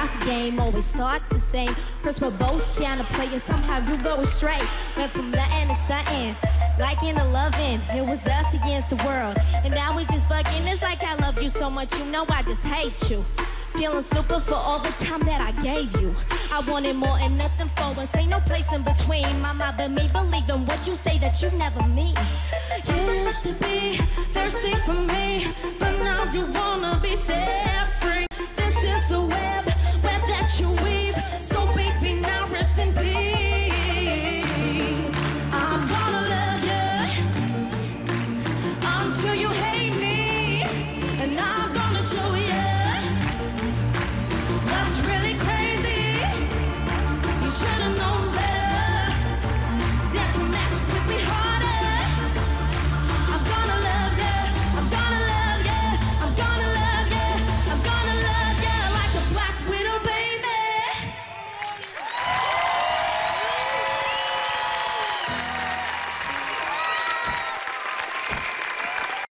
God's game always starts the same. First we're both down to play and somehow you go astray. Went from nothing to something, liking to loving. It was us against the world, and now we just fucking. It's like I love you so much, you know I just hate you. Feeling super for all the time that I gave you. I wanted more and nothing for us. Ain't no place in between. Mama but me believing what you say that you never mean. Used to be thirsty for me, but now you wanna be set free. This is the web that you weave.